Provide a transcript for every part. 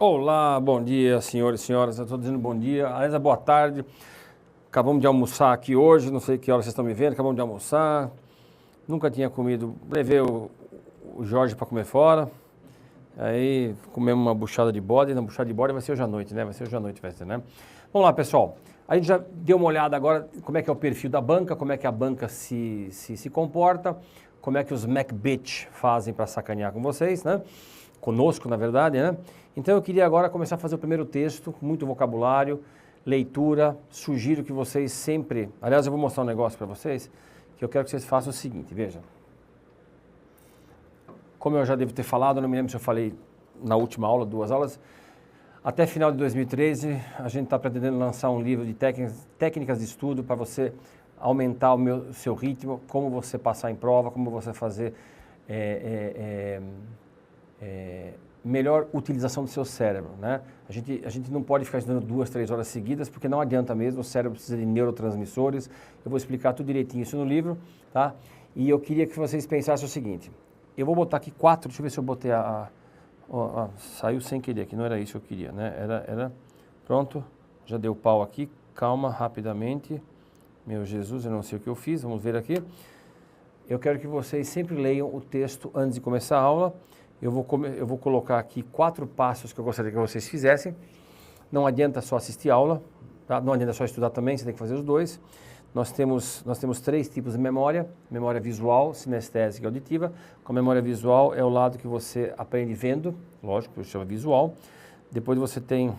Olá, bom dia, senhores e senhoras. Eu estou dizendo bom dia. Aliás, boa tarde. Acabamos de almoçar aqui hoje. Não sei que hora vocês estão me vendo. Acabamos de almoçar. Nunca tinha comido. Levei o Jorge para comer fora. Aí comemos uma buchada de bode. Na buchada de bode vai ser hoje à noite, né? Vai ser hoje à noite, vai ser, né? Vamos lá, pessoal. A gente já deu uma olhada agora como é que é o perfil da banca, como é que a banca se comporta, como é que os MacBitch fazem para sacanear com vocês, né? Conosco, na verdade, né? Então eu queria agora começar a fazer o primeiro texto, com muito vocabulário, leitura. Sugiro que vocês sempre... Aliás, eu vou mostrar um negócio para vocês, que eu quero que vocês façam o seguinte, veja. Como eu já devo ter falado, não me lembro se eu falei na última aula, 2 aulas, até final de 2013, a gente está pretendendo lançar um livro de técnicas de estudo para você aumentar o seu ritmo, como você passar em prova, como você fazer melhor utilização do seu cérebro, né? A gente não pode ficar estudando 2, 3 horas seguidas, porque não adianta mesmo, o cérebro precisa de neurotransmissores. Eu vou explicar tudo direitinho isso no livro, tá? E eu queria que vocês pensassem o seguinte, eu vou botar aqui 4, deixa eu ver se eu botei saiu sem querer aqui, não era isso que eu queria, né? Pronto, já deu pau aqui, calma, rapidamente. Meu Jesus, eu não sei o que eu fiz, vamos ver aqui. Eu quero que vocês sempre leiam o texto antes de começar a aula. Eu vou colocar aqui 4 passos que eu gostaria que vocês fizessem. Não adianta só assistir a aula, tá? Não adianta só estudar também, você tem que fazer os dois. Nós temos 3 tipos de memória: memória visual, sinestésica e auditiva. Com a memória visual é o lado que você aprende vendo, lógico, que chama visual. Depois você tem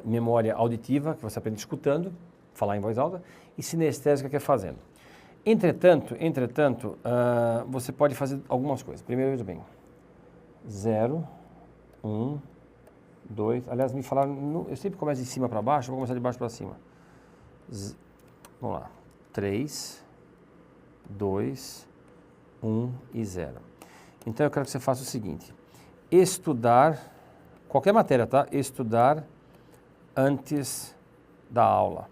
memória auditiva, que você aprende escutando, falar em voz alta, e sinestésica, que é fazendo. Entretanto, você pode fazer algumas coisas. Primeiro, veja bem, 0, 1, 2, aliás, me falaram, eu sempre começo de cima para baixo, vou começar de baixo para cima. Vamos lá, 3, 2, 1 e 0. Então, eu quero que você faça o seguinte, estudar, qualquer matéria, tá? Estudar antes da aula.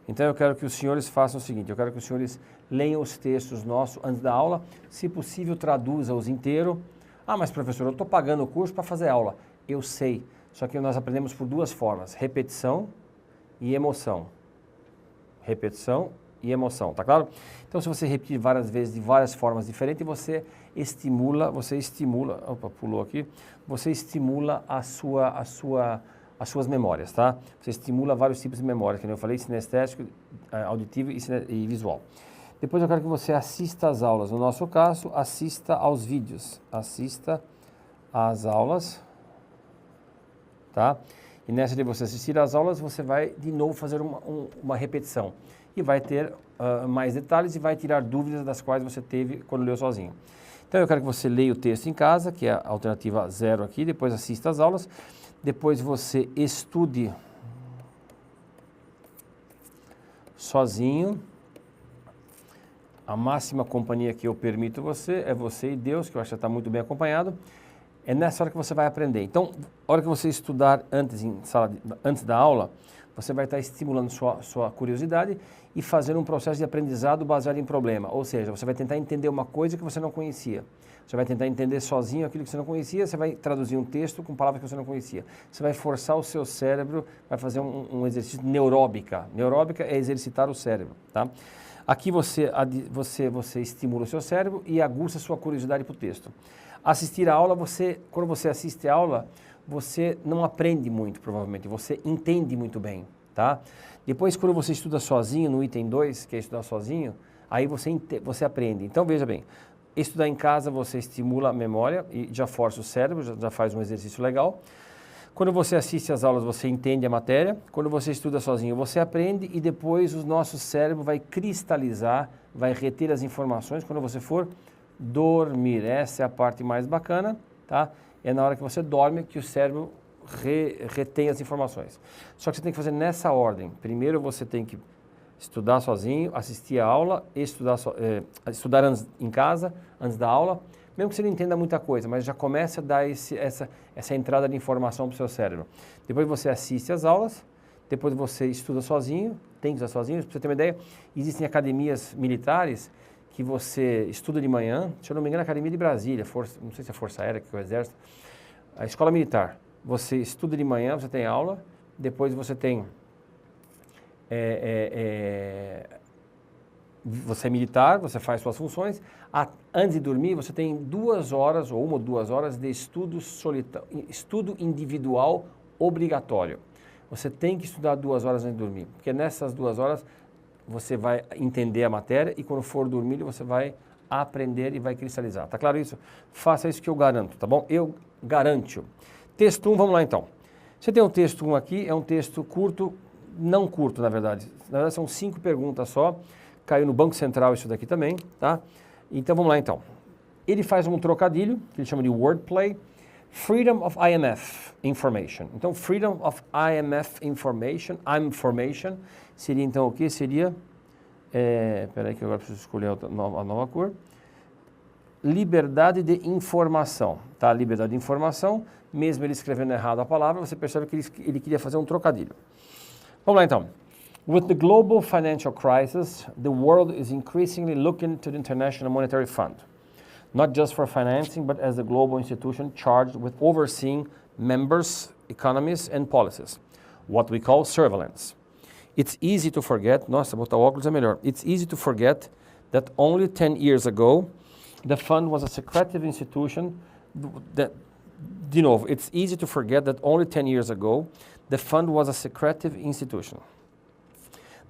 Então, eu quero que os senhores façam o seguinte, eu quero que os senhores leiam os textos nossos antes da aula, se possível, traduza-os inteiro. Ah, mas professor, eu estou pagando o curso para fazer aula. Eu sei, só que nós aprendemos por 2 formas, repetição e emoção. Repetição e emoção, tá claro? Então, se você repetir várias vezes de várias formas diferentes, você estimula, opa, pulou aqui, você estimula as suas memórias, tá? Você estimula vários tipos de memórias, como eu falei, sinestésico, auditivo e visual. Depois eu quero que você assista às aulas. No nosso caso, assista aos vídeos. Assista às aulas, tá? E nessa de você assistir às aulas, você vai de novo fazer uma repetição. E vai ter mais detalhes e vai tirar dúvidas das quais você teve quando leu sozinho. Então eu quero que você leia o texto em casa, que é a alternativa 0 aqui, depois assista às aulas. Depois você estude sozinho. A máxima companhia que eu permito você é você e Deus, que eu acho que está muito bem acompanhado. É nessa hora que você vai aprender. Então, a hora que você estudar antes da aula, você vai estar estimulando sua curiosidade e fazendo um processo de aprendizado baseado em problema. Ou seja, você vai tentar entender uma coisa que você não conhecia. Você vai tentar entender sozinho aquilo que você não conhecia, você vai traduzir um texto com palavras que você não conhecia. Você vai forçar o seu cérebro, vai fazer um exercício neuróbica. Neuróbica é exercitar o cérebro, tá? Aqui você estimula o seu cérebro e aguça a sua curiosidade para o texto. Assistir a aula, quando você assiste a aula, você não aprende muito, provavelmente, você entende muito bem, tá? Depois, quando você estuda sozinho, no item 2, que é estudar sozinho, aí você aprende. Então, veja bem, estudar em casa, você estimula a memória e já força o cérebro, já faz um exercício legal. Quando você assiste às aulas, você entende a matéria. Quando você estuda sozinho, você aprende e depois o nosso cérebro vai cristalizar, vai reter as informações quando você for dormir. Essa é a parte mais bacana, tá? É na hora que você dorme que o cérebro retém as informações. Só que você tem que fazer nessa ordem. Primeiro você tem que estudar sozinho, assistir a aula, estudar em casa, antes da aula, mesmo que você não entenda muita coisa, mas já começa a dar essa entrada de informação para o seu cérebro. Depois você assiste às aulas, depois você estuda sozinho, tem que estudar sozinho. Para você ter uma ideia, existem academias militares que você estuda de manhã, se eu não me engano, a Academia de Brasília, não sei se é a Força Aérea, que é o Exército, A escola militar, você estuda de manhã, você tem aula, depois você tem... você é militar, você faz suas funções. Antes de dormir, você tem 2 horas ou 1 ou 2 horas de estudo individual obrigatório. Você tem que estudar 2 horas antes de dormir, porque nessas 2 horas você vai entender a matéria e quando for dormir você vai aprender e vai cristalizar. Tá claro isso? Faça isso que eu garanto, tá bom? Eu garanto. Texto 1, vamos lá então. Você tem um texto 1 aqui, é um texto curto, não curto na verdade. Na verdade são 5 perguntas só. Caiu no Banco Central isso daqui também, tá? Então vamos lá então. Ele faz um trocadilho, que ele chama de wordplay. Freedom of IMF Information. Então, Freedom of IMF Information, seria então o que? Seria, peraí que agora preciso escolher a nova cor. Liberdade de informação, tá? Liberdade de informação, mesmo ele escrevendo errado a palavra, você percebe que ele queria fazer um trocadilho. Vamos lá então. With the global financial crisis, the world is increasingly looking to the International Monetary Fund. Not just for financing, but as a global institution charged with overseeing members' economies and policies, what we call surveillance. It's easy to forget, nossa, botar óculos é melhor. It's easy to forget that only 10 years ago, the fund was a secretive institution de novo, it's easy to forget that only 10 years ago, the fund was a secretive institution.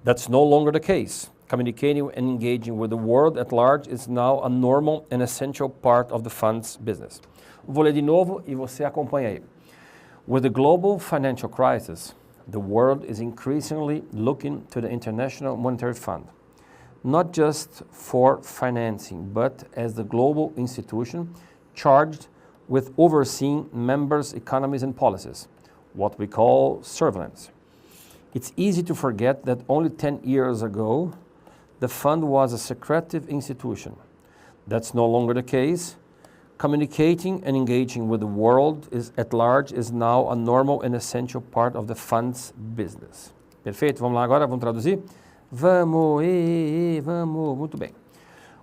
That's no longer the case. Communicating and engaging with the world at large is now a normal and essential part of the fund's business. Vou ler de novo e você acompanha aí. With the global financial crisis, the world is increasingly looking to the International Monetary Fund, not just for financing, but as the global institution charged with overseeing members' economies and policies, what we call surveillance. It's easy to forget that only 10 years ago, the fund was a secretive institution. That's no longer the case. Communicating and engaging with the world at large is now a normal and essential part of the fund's business. Perfeito? Vamos lá agora, vamos traduzir? Vamos, vamos, muito bem.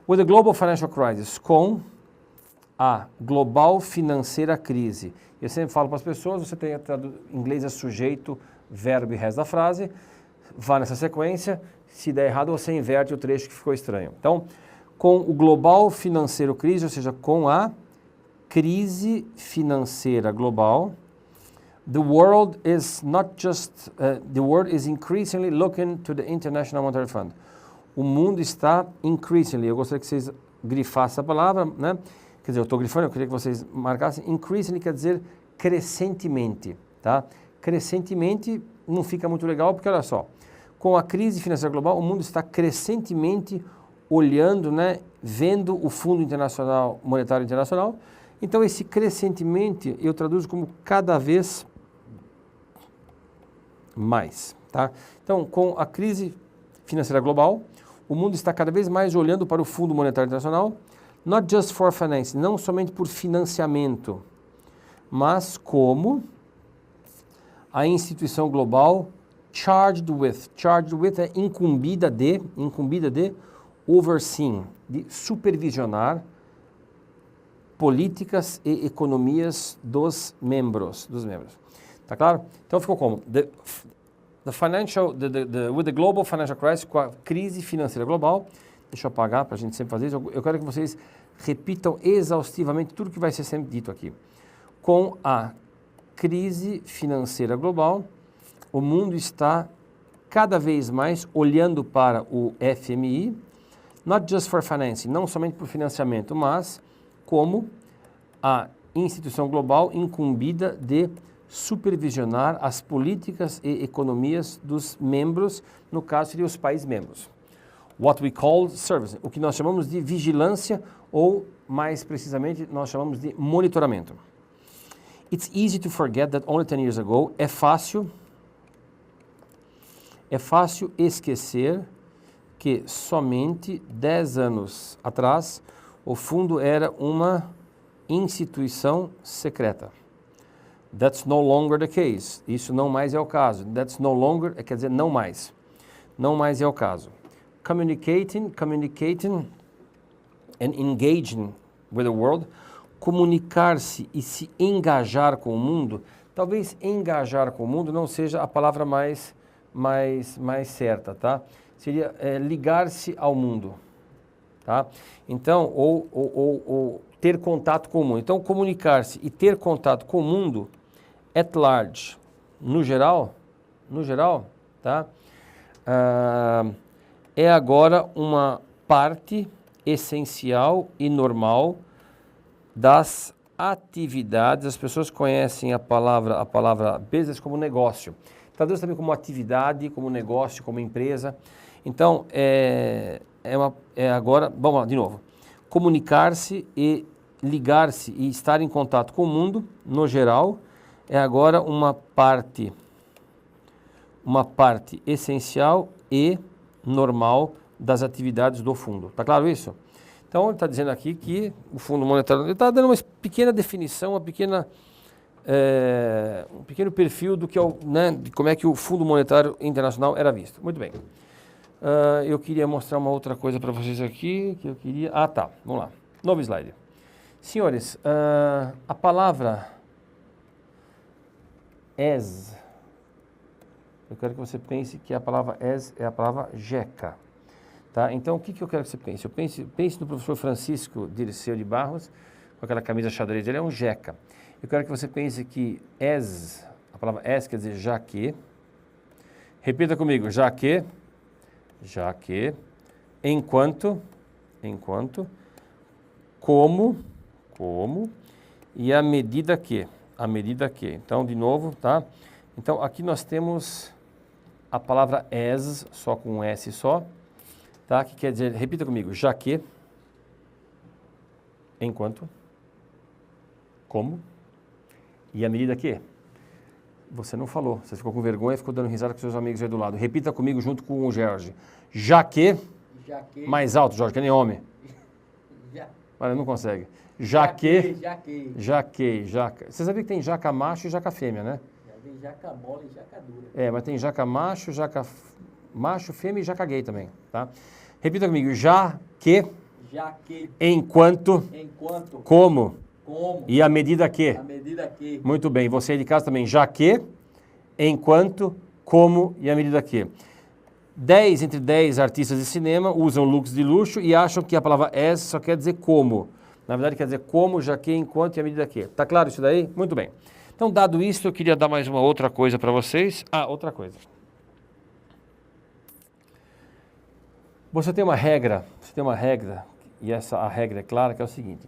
With the global financial crisis, com a global financeira crise. Eu sempre falo para as pessoas, você tem em inglês é sujeito, verbo e resto da frase, vá nessa sequência, se der errado você inverte o trecho que ficou estranho. Então, com o global financeiro crise, ou seja, com a crise financeira global, the world is increasingly looking to the International Monetary Fund. O mundo está increasingly, eu gostaria que vocês grifassem essa palavra, né? Quer dizer, eu estou grifando, eu queria que vocês marcassem, increasingly quer dizer crescentemente, tá? Crescentemente não fica muito legal, porque olha só, com a crise financeira global, o mundo está crescentemente olhando, né, vendo o Fundo Monetário Internacional. Então, esse crescentemente eu traduzo como cada vez mais, tá? Então, com a crise financeira global, o mundo está cada vez mais olhando para o Fundo Monetário Internacional, not just for financing, não somente por financiamento, mas como a instituição global charged with é incumbida de overseeing, de supervisionar políticas e economias dos membros. Tá claro? Então ficou como? With the global financial crisis, com a crise financeira global, deixa eu apagar para a gente sempre fazer isso, eu quero que vocês repitam exaustivamente tudo que vai ser sempre dito aqui. Com a crise financeira global, o mundo está cada vez mais olhando para o FMI, not just for financing, não somente por financiamento, mas como a instituição global incumbida de supervisionar as políticas e economias dos membros, no caso seria os países membros. What we call service, o que nós chamamos de vigilância ou, mais precisamente, nós chamamos de monitoramento. It's easy to forget that only 10 years ago, é fácil esquecer que somente 10 anos atrás o fundo era uma instituição secreta. That's no longer the case. Isso não mais é o caso. That's no longer, quer dizer, não mais. Não mais é o caso. Communicating and engaging with the world. comunicar-se e se engajar com o mundo, talvez engajar com o mundo não seja a palavra mais certa, tá? Seria ligar-se ao mundo, tá? Então, ou ter contato com o mundo. Então, comunicar-se e ter contato com o mundo, at large, no geral, tá? É agora uma parte essencial e normal das atividades. As pessoas conhecem a palavra business como negócio. Traduz também como atividade, como negócio, como empresa. Então, agora, vamos lá, de novo. Comunicar-se e ligar-se e estar em contato com o mundo, no geral, é agora uma parte essencial e normal das atividades do fundo. Tá claro isso? Então, ele está dizendo aqui que o Fundo Monetário, ele está dando uma pequena definição, um pequeno perfil do que de como é que o Fundo Monetário Internacional era visto. Muito bem. Eu queria mostrar uma outra coisa para vocês aqui, que eu queria... Ah, tá. Vamos lá. Novo slide. Senhores, a palavra as, eu quero que você pense que a palavra as é a palavra jeca. Tá? Então, o que eu quero que você pense? Pense no professor Francisco Dirceu de Barros, com aquela camisa xadrez, ele é um jeca. Eu quero que você pense que as, a palavra as quer dizer já que. Repita comigo, já que, enquanto, como, e a medida que. Então, de novo, tá? Então, aqui nós temos a palavra as, só com um S só, tá? Que quer dizer, repita comigo, já que, enquanto, como, e a medida que. Você não falou, você ficou com vergonha e ficou dando risada com seus amigos aí do lado. Repita comigo junto com o Jorge. Já que. Mais alto, Jorge, que nem homem. Mas não consegue. Já que. Você sabia que tem jaca macho e jaca fêmea, né? Tem jaca mole e jaca dura. Mas tem jaca macho, fêmea e jaca gay também, tá? Repita comigo. Já que. Enquanto. Como. E a medida que. Muito bem. Você aí de casa também. Já que. Enquanto. Como e a medida que. 10 entre 10 artistas de cinema usam looks de luxo e acham que a palavra as só quer dizer como. Na verdade, quer dizer como, já que, enquanto e a medida que. Tá claro isso daí? Muito bem. Então, dado isso, eu queria dar mais uma outra coisa para vocês. Outra coisa. Você tem uma regra, e a regra é clara, que é o seguinte.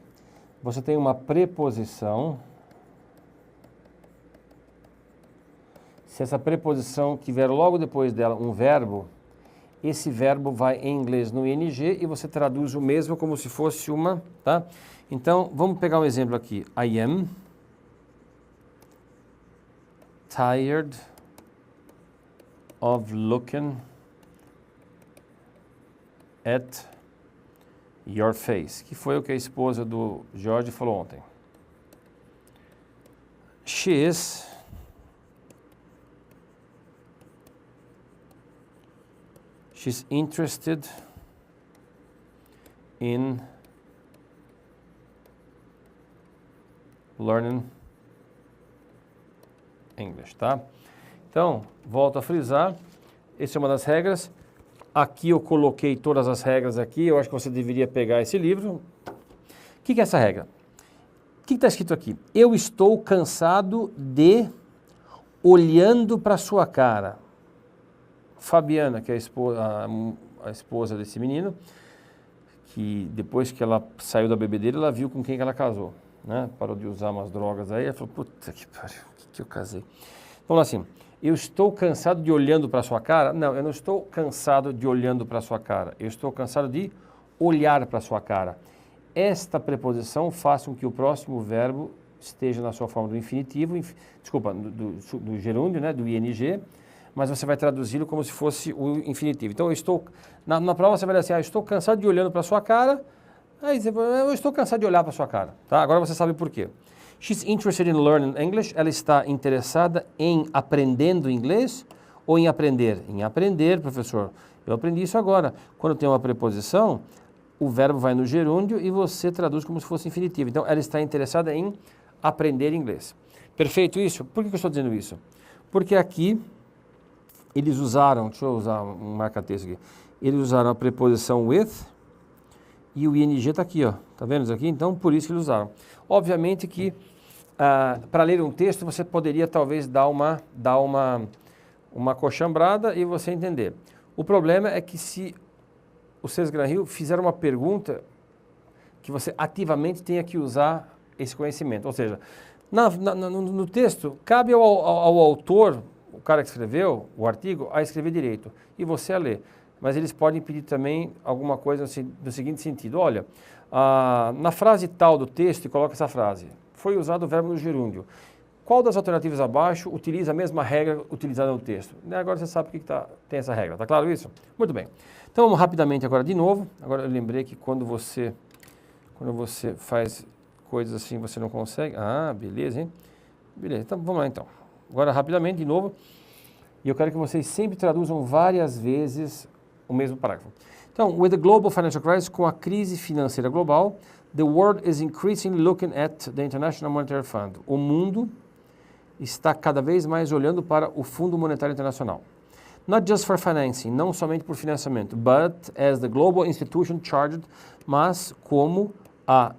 Você tem uma preposição. Se essa preposição tiver logo depois dela um verbo, esse verbo vai em inglês no ing e você traduz o mesmo como se fosse uma, tá? Então, vamos pegar um exemplo aqui. I am tired of looking at your face, que foi o que a esposa do Jorge falou ontem. She's interested in learning English, tá? Então, volto a frisar, essa é uma das regras. Aqui eu coloquei todas as regras aqui, eu acho que você deveria pegar esse livro. O que é essa regra? O que está escrito aqui? Eu estou cansado de olhando para sua cara. Fabiana, que é a esposa desse menino, que depois que ela saiu da bebedeira, ela viu com quem que ela casou, né? Parou de usar umas drogas aí, ela falou, puta que pariu, o que eu casei? Vamos lá assim, eu estou cansado de olhando para sua cara? Não, eu não estou cansado de olhando para sua cara, eu estou cansado de olhar para sua cara. Esta preposição faz com que o próximo verbo esteja na sua forma do infinitivo, do gerúndio, né? Do ing, mas você vai traduzi-lo como se fosse o infinitivo. Então, na prova você vai dizer assim, eu estou cansado de olhando para a sua cara, aí você vai, eu estou cansado de olhar para a sua cara, tá? Agora você sabe por quê. She's interested in learning English, ela está interessada em aprendendo inglês ou em aprender? Em aprender, professor. Eu aprendi isso agora. Quando tem uma preposição, o verbo vai no gerúndio e você traduz como se fosse infinitivo. Então, ela está interessada em aprender inglês. Perfeito isso? Por que eu estou dizendo isso? Porque aqui eles usaram, deixa eu usar um marca-texto aqui, eles usaram a preposição with e o ing está aqui, ó. Tá vendo isso aqui? Então, por isso que eles usaram. Obviamente que para ler um texto você poderia talvez dar uma coxambrada e você entender. O problema é que se o Sesgran-Hill fizer uma pergunta que você ativamente tenha que usar esse conhecimento. Ou seja, no texto, cabe ao autor, o cara que escreveu o artigo, a escrever direito e você a ler. Mas eles podem pedir também alguma coisa no seguinte sentido. Olha, na frase tal do texto, coloca essa frase. Foi usado o verbo no gerúndio. Qual das alternativas abaixo utiliza a mesma regra utilizada no texto? Agora você sabe que tem essa regra, tá claro isso? Muito bem. Então vamos rapidamente agora de novo. Agora eu lembrei que quando você faz coisas assim você não consegue. Ah, beleza, hein? Beleza, então vamos lá então. Agora rapidamente de novo. E eu quero que vocês sempre traduzam várias vezes o mesmo parágrafo. Então, with the global financial crisis, com a crise financeira global, the world is increasingly looking at the International Monetary Fund. O mundo está cada vez mais olhando para o Fundo Monetário Internacional. Not just for financing, não somente por financiamento, but as the global institution charged, mas como a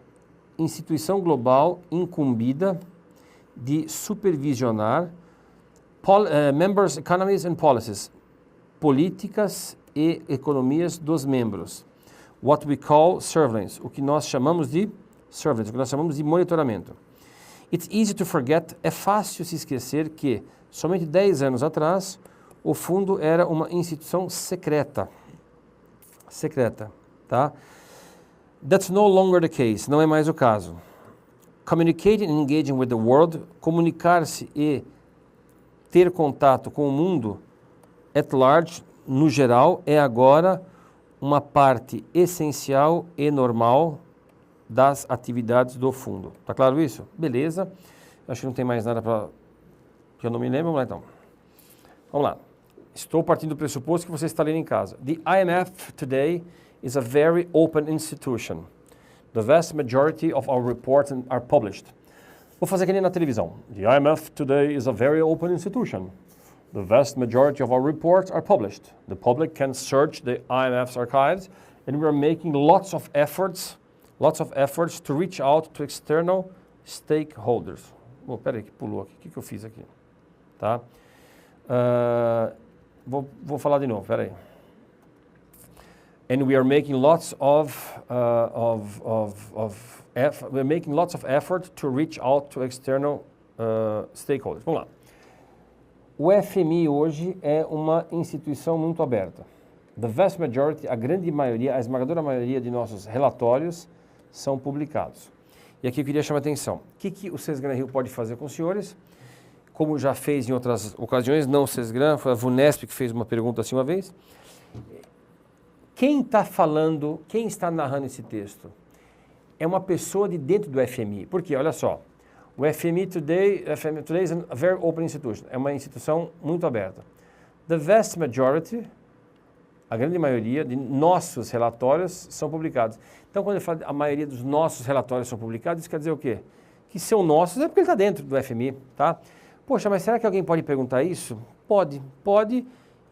instituição global incumbida de supervisionar members' economies and policies, políticas e economias dos membros. What we call surveillance, o que nós chamamos de surveillance, o que nós chamamos de monitoramento. It's easy to forget, é fácil se esquecer que, somente 10 anos atrás, o fundo era uma instituição secreta. Secreta, tá? That's no longer the case, não é mais o caso. Communicating and engaging with the world, comunicar-se e ter contato com o mundo, at large, no geral, é agora uma parte essencial e normal das atividades do fundo. Tá claro isso? Beleza. Acho que não tem mais nada que eu não me lembro. Vamos lá então. Vamos lá. Estou partindo do pressuposto que você está lendo em casa. The IMF today is a very open institution. The vast majority of our reports are published. Vou fazer que nem na televisão. The IMF today is a very open institution. The vast majority of our reports are published. The public can search the IMF's archives, and we are making lots of efforts to reach out to external stakeholders. Oh, peraí, que pulou aqui. O que eu fiz aqui? Tá? Vou falar de novo, peraí. And we are making lots of effort to reach out to external stakeholders. Vamos lá. O FMI hoje é uma instituição muito aberta. The vast majority, a grande maioria, a esmagadora maioria de nossos relatórios são publicados. E aqui eu queria chamar a atenção. O que o Sesgran-Hill pode fazer com os senhores? Como já fez em outras ocasiões, não o Sesgran, foi a VUNESP que fez uma pergunta assim uma vez. Quem está falando, quem está narrando esse texto? É uma pessoa de dentro do FMI. Por quê? Olha só. O FMI today is a very open institution. É uma instituição muito aberta. The vast majority, a grande maioria de nossos relatórios são publicados. Então, quando ele fala a maioria dos nossos relatórios são publicados, isso quer dizer o quê? Que são nossos é porque ele está dentro do FMI, tá? Poxa, mas será que alguém pode perguntar isso? Pode,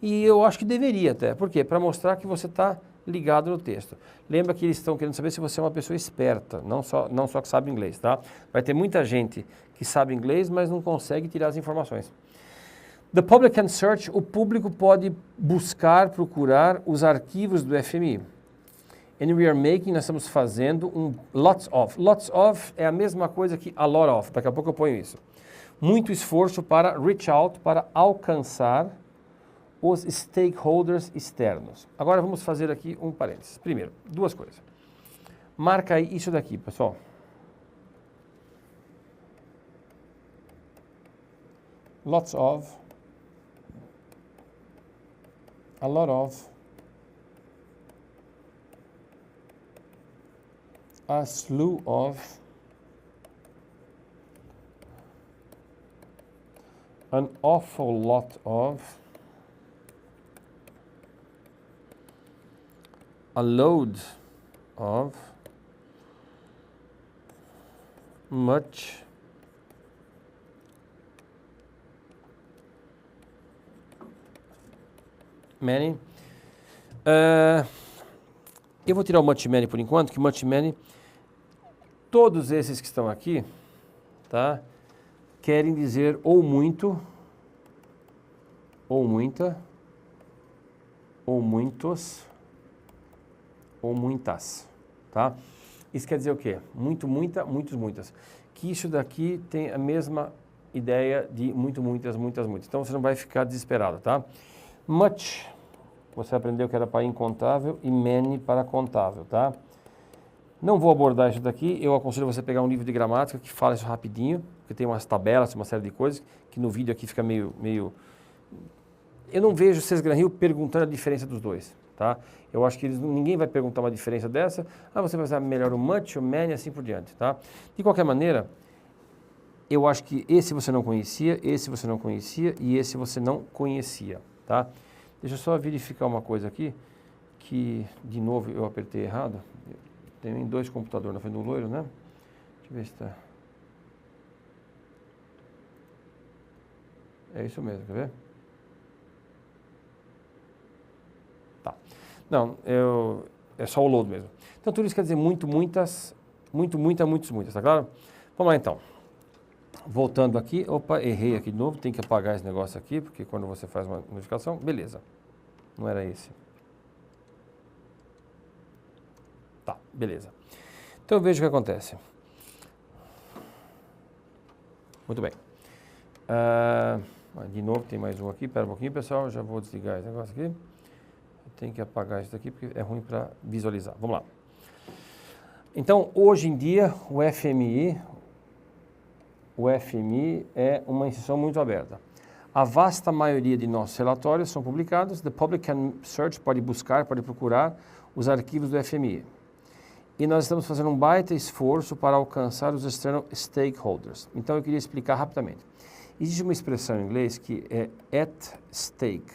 e eu acho que deveria até. Por quê? Para mostrar que você está ligado no texto. Lembra que eles estão querendo saber se você é uma pessoa esperta, não só que sabe inglês, tá? Vai ter muita gente que sabe inglês, mas não consegue tirar as informações. The public can search, o público pode procurar os arquivos do FMI. And we are making, nós estamos fazendo lots of. Lots of é a mesma coisa que a lot of, daqui a pouco eu ponho isso. Muito esforço para reach out, para alcançar os stakeholders externos. Agora vamos fazer aqui um parênteses. Primeiro, duas coisas. Marca aí isso daqui, pessoal. Lots of, a lot of, a slew of, an awful lot of, a load of much many. Eu vou tirar o much many por enquanto, que much many, todos esses que estão aqui, tá, querem dizer ou muito, ou muita, ou muitos, ou muitas, tá? Isso quer dizer o quê? Muito, muita, muitos, muitas. Que isso daqui tem a mesma ideia de muito, muitas, muitas, muitas. Então você não vai ficar desesperado, tá? Much, você aprendeu que era para incontável e many para contável, tá? Não vou abordar isso daqui, eu aconselho você pegar um livro de gramática que fala isso rapidinho, porque tem umas tabelas, uma série de coisas, que no vídeo aqui fica meio... Eu não vejo César Graham Hill perguntando a diferença dos dois, tá? Eu acho que ninguém vai perguntar uma diferença dessa. Você vai usar melhor o much, o many, assim por diante, tá? De qualquer maneira, eu acho que esse você não conhecia, esse você não conhecia e esse você não conhecia, tá? Deixa eu só verificar uma coisa aqui, que, de novo, eu apertei errado. Tem dois computadores na frente do loiro, né? Deixa eu ver se está... É isso mesmo, quer ver? Tá. Não, é só o load mesmo. Então, tudo isso quer dizer muito, muitas, muito, muita, muitos, muitas, tá claro? Vamos lá, então. Voltando aqui, opa, errei aqui de novo, tem que apagar esse negócio aqui, porque quando você faz uma modificação, beleza. Não era esse. Tá, beleza. Então, veja o que acontece. Muito bem. De novo, tem mais um aqui, espera um pouquinho, pessoal, já vou desligar esse negócio aqui. Tem que apagar isso daqui porque é ruim para visualizar. Vamos lá. Então, hoje em dia, o FMI é uma instituição muito aberta. A vasta maioria de nossos relatórios são publicados. The public can search, pode buscar, pode procurar os arquivos do FMI. E nós estamos fazendo um baita esforço para alcançar os external stakeholders. Então, eu queria explicar rapidamente. Existe uma expressão em inglês que é at stake,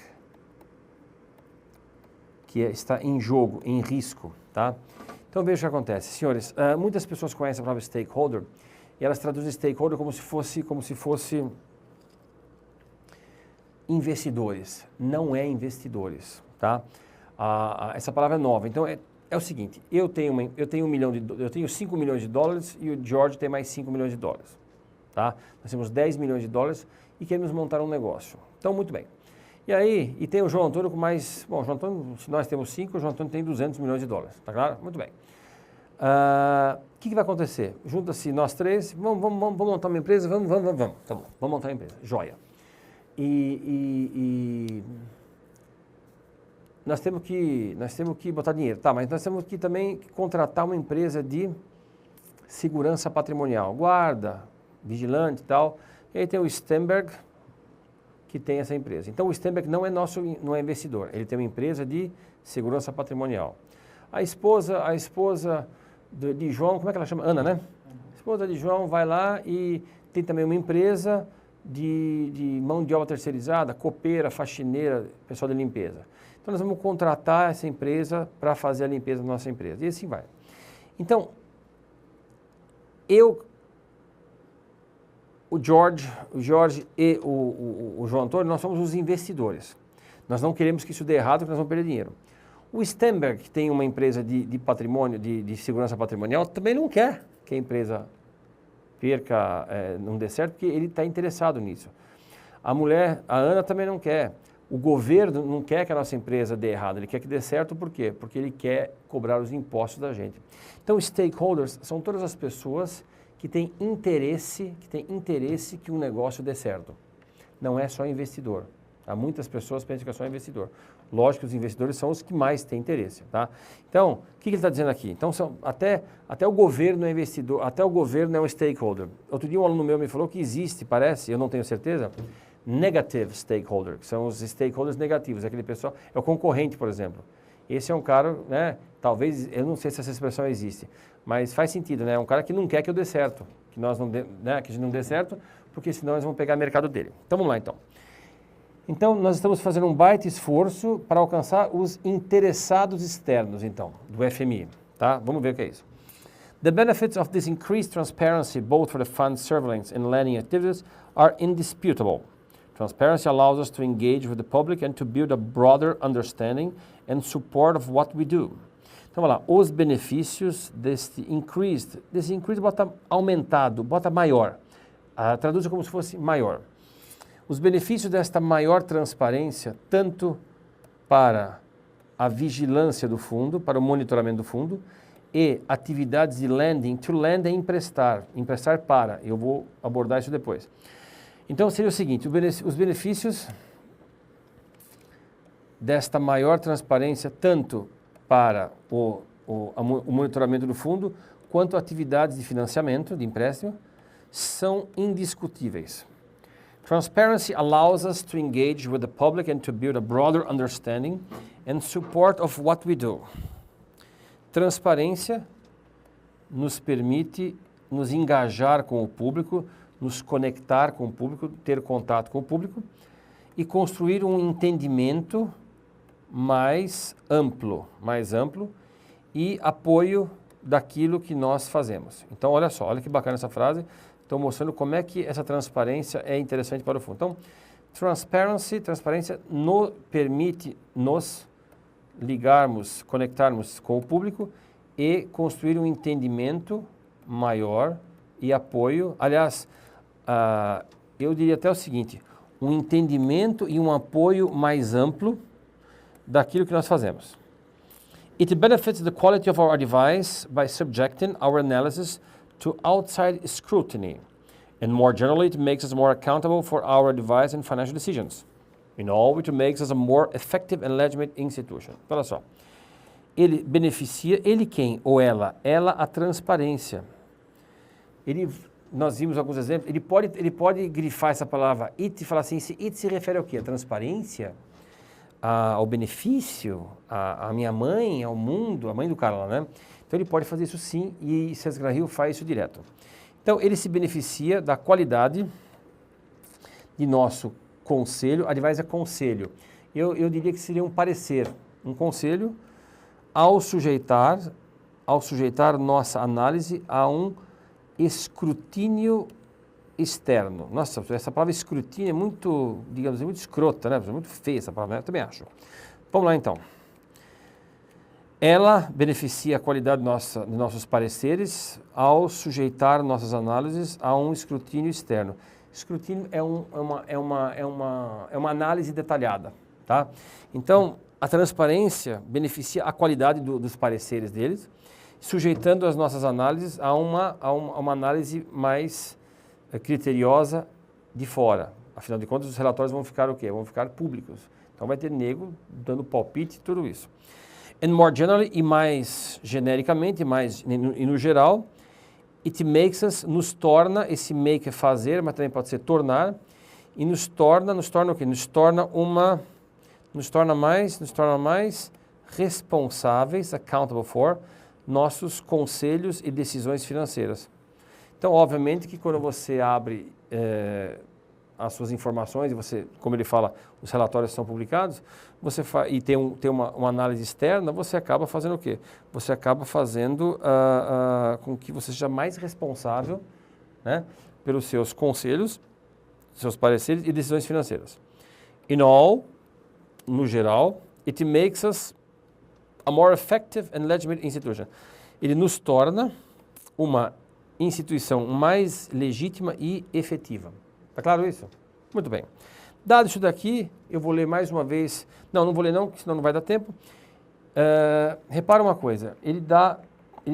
que está em jogo, em risco, tá? Então, veja o que acontece. Senhores, muitas pessoas conhecem a palavra stakeholder e elas traduzem stakeholder como se fosse investidores. Não é investidores, tá? Essa palavra é nova. Então, é o seguinte, eu tenho 5 milhões de dólares e o George tem mais 5 milhões de dólares, tá? Nós temos 10 milhões de dólares e queremos montar um negócio. Então, muito bem. E tem o João Antônio com mais... Bom, o João Antônio, se nós temos 5, o João Antônio tem 200 milhões de dólares, tá claro? Muito bem. O que vai acontecer? Junta-se nós três, vamos montar uma empresa, vamos, tá bom, vamos montar uma empresa, joia. Nós temos que botar dinheiro, tá, mas nós temos que também contratar uma empresa de segurança patrimonial, guarda, vigilante e tal. E aí tem o Stenberg, que tem essa empresa. Então, o Stenberg não é investidor, ele tem uma empresa de segurança patrimonial. A esposa de João, como é que ela chama? Ana, né? A esposa de João vai lá e tem também uma empresa de mão de obra terceirizada, copeira, faxineira, pessoal de limpeza. Então, nós vamos contratar essa empresa para fazer a limpeza da nossa empresa. E assim vai. Então, o Jorge e o João Antônio, nós somos os investidores. Nós não queremos que isso dê errado, porque nós vamos perder dinheiro. O Stenberg, que tem uma empresa de patrimônio, de segurança patrimonial, também não quer que a empresa perca, não dê certo, porque ele está interessado nisso. A mulher, a Ana, também não quer. O governo não quer que a nossa empresa dê errado, ele quer que dê certo, por quê? Porque ele quer cobrar os impostos da gente. Então, stakeholders são todas as pessoas que têm interesse que um negócio dê certo. Não é só investidor. Tá? Muitas pessoas pensam que é só investidor. Lógico que os investidores são os que mais têm interesse. Tá? Então, o que ele está dizendo aqui? Então, até o governo é investidor, até o governo é um stakeholder. Outro dia um aluno meu me falou que existe, parece, eu não tenho certeza, negative stakeholder, que são os stakeholders negativos, aquele pessoal, é o concorrente, por exemplo. Esse é um cara, né, talvez, eu não sei se essa expressão existe, mas faz sentido, né, é um cara que não quer que eu dê certo, que nós não dê, né, que a gente não dê certo, porque senão nós vamos pegar o mercado dele. Então, vamos lá, então. Então, nós estamos fazendo um baita esforço para alcançar os interessados externos, então, do FMI, Tá? Vamos ver o que é isso. The benefits of this increased transparency, both for the fund surveillance and lending activities, are indisputable. Transparency allows us to engage with the public and to build a broader understanding and support of what we do. Então, vamos lá, os benefícios desse increased bota aumentado, bota maior. Traduz como se fosse maior. Os benefícios desta maior transparência, tanto para a vigilância do fundo, para o monitoramento do fundo, e atividades de lending, to lend é emprestar para, eu vou abordar isso depois. Então seria o seguinte, os benefícios desta maior transparência, tanto para o monitoramento do fundo, quanto atividades de financiamento, de empréstimo, são indiscutíveis. Transparency allows us to engage with the public and to build a broader understanding and support of what we do. Transparência nos permite nos engajar com o público, nos conectar com o público, ter contato com o público e construir um entendimento mais amplo e apoio daquilo que nós fazemos. Então, olha só, olha que bacana essa frase. Estou mostrando como é que essa transparência é interessante para o fundo. Então, transparência permite nos ligarmos, conectarmos com o público e construir um entendimento maior e apoio. Aliás, eu diria até o seguinte, um entendimento e um apoio mais amplo daquilo que nós fazemos. It benefits the quality of our advice by subjecting our analysis to outside scrutiny. And more generally, it makes us more accountable for our advice and financial decisions. In all, it makes us a more effective and legitimate institution. Olha só. Ele beneficia, ele quem? Ou ela? Ela a transparência. Nós vimos alguns exemplos, ele pode grifar essa palavra it e falar assim, it se refere ao quê? A transparência? Ao benefício? A minha mãe? Ao mundo? A mãe do cara lá, né? Então ele pode fazer isso sim e César Graham faz isso direto. Então ele se beneficia da qualidade de nosso conselho, advice é conselho. Eu diria que seria um parecer, um conselho ao sujeitar nossa análise a um escrutínio externo. Nossa, essa palavra escrutínio é muito, digamos, muito escrota, né? Muito feia essa palavra, né? Eu também acho. Vamos lá então. Ela beneficia a qualidade de nossos pareceres ao sujeitar nossas análises a um escrutínio externo. Escrutínio é uma análise detalhada, tá? Então, a transparência beneficia a qualidade dos pareceres deles, sujeitando as nossas análises a uma análise mais criteriosa de fora. Afinal de contas, os relatórios vão ficar o quê? Vão ficar públicos. Então, vai ter nego dando palpite e tudo isso. And more generally, e mais genericamente, e no geral, it makes us, nos torna, esse make é fazer, mas também pode ser tornar, e nos torna o quê? Nos torna mais responsáveis, accountable for, nossos conselhos e decisões financeiras. Então, obviamente que quando você abre as suas informações, e você, como ele fala, os relatórios são publicados, e tem uma análise externa, você acaba fazendo o quê? Você acaba fazendo com que você seja mais responsável, né, pelos seus conselhos, seus pareceres e decisões financeiras. In all, no geral, it makes us a more effective and legitimate institution. Ele nos torna uma instituição mais legítima e efetiva. Está claro isso? Muito bem. Dado isso daqui, eu vou ler mais uma vez. Não vou ler não, senão não vai dar tempo. Repara uma coisa. Ele dá 1,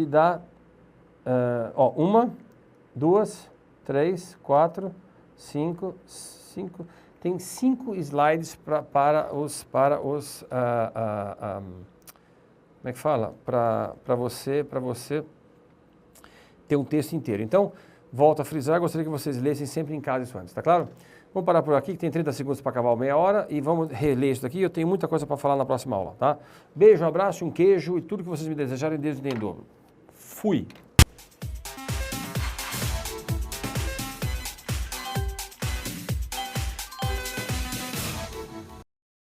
2, 3, 4, 5. Tem 5 slides para os como é que fala? Para você ter um texto inteiro. Então, volto a frisar, gostaria que vocês lessem sempre em casa isso antes, tá claro? Vamos parar por aqui, que tem 30 segundos para acabar a meia hora, e vamos reler isso daqui. Eu tenho muita coisa para falar na próxima aula, tá? Beijo, um abraço, um queijo e tudo que vocês me desejarem, Deus me dê em dobro. Fui!